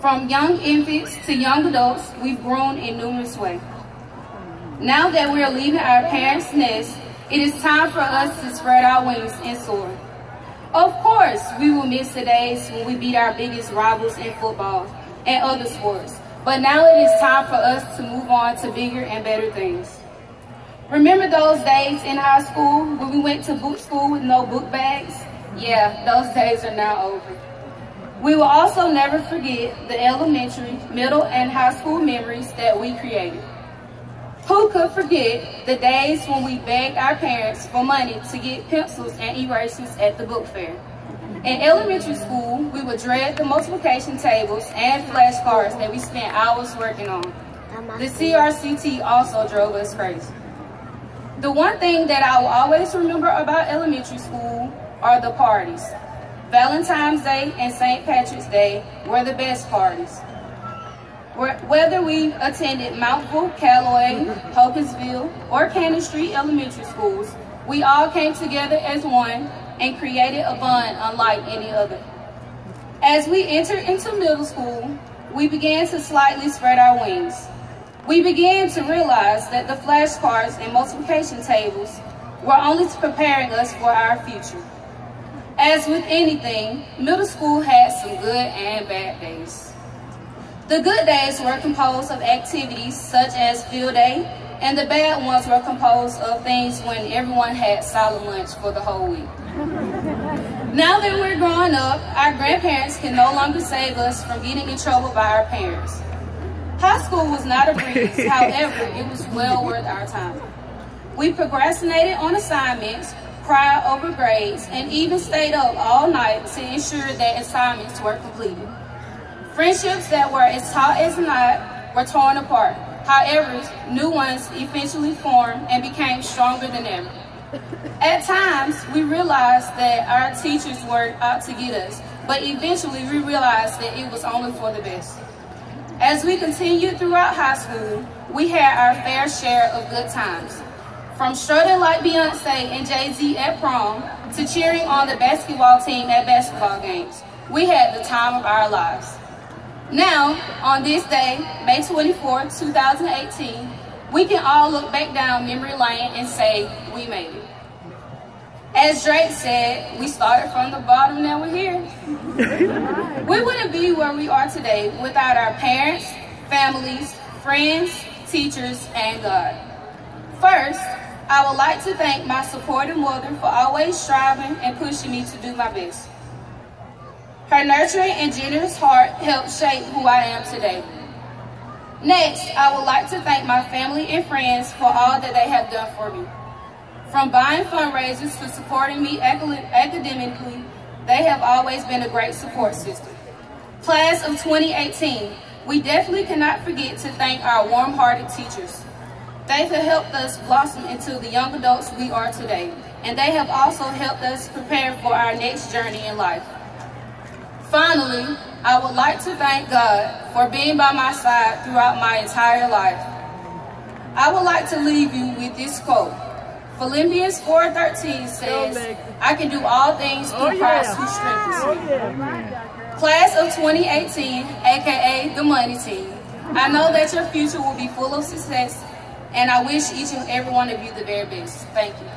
From young infants to young adults, we've grown in numerous ways. Now that we are leaving our parents' nest, it is time for us to spread our wings and soar. Of course, we will miss the days when we beat our biggest rivals in football and other sports, but now it is time for us to move on to bigger and better things. Remember those days in high school when we went to boot school with no book bags? Yeah, those days are now over. We will also never forget the elementary, middle, and high school memories that we created. Who could forget the days when we begged our parents for money to get pencils and erasers at the book fair? In elementary school, we would dread the multiplication tables and flashcards that we spent hours working on. The CRCT also drove us crazy. The one thing that I will always remember about elementary school are the parties. Valentine's Day and St. Patrick's Day were the best parties. Whether we attended Mountville, Callaway, Hopkinsville, or Cannon Street Elementary Schools, we all came together as one and created a bond unlike any other. As we entered into middle school, we began to slightly spread our wings. We began to realize that the flashcards and multiplication tables were only preparing us for our future. As with anything, middle school had some good and bad days. The good days were composed of activities such as field day, and the bad ones were composed of things when everyone had solid lunch for the whole week. Now that we're growing up, our grandparents can no longer save us from getting in trouble by our parents. High school was not a breeze, however, it was well worth our time. We procrastinated on assignments, cried over grades, and even stayed up all night to ensure that assignments were completed. Friendships that were as taut as not were torn apart. However, new ones eventually formed and became stronger than ever. At times, we realized that our teachers were out to get us, but eventually we realized that it was only for the best. As we continued throughout high school, we had our fair share of good times. From strutting like Beyonce and Jay-Z at prom to cheering on the basketball team at basketball games, we had the time of our lives. Now, on this day, May 24, 2018, we can all look back down memory lane and say, we made it. As Drake said, we started from the bottom, now we're here. We wouldn't be where we are today without our parents, families, friends, teachers, and God. First, I would like to thank my supportive mother for always striving and pushing me to do my best. Her nurturing and generous heart helped shape who I am today. Next, I would like to thank my family and friends for all that they have done for me. From buying fundraisers to supporting me academically, they have always been a great support system. Class of 2018, we definitely cannot forget to thank our warm-hearted teachers. They have helped us blossom into the young adults we are today, and they have also helped us prepare for our next journey in life. Finally, I would like to thank God for being by my side throughout my entire life. I would like to leave you with this quote. Philippians 4:13 says, I can do all things through Christ who strengthens me. Class of 2018, aka the Money Team, I know that your future will be full of success, and I wish each and every one of you the very best. Thank you.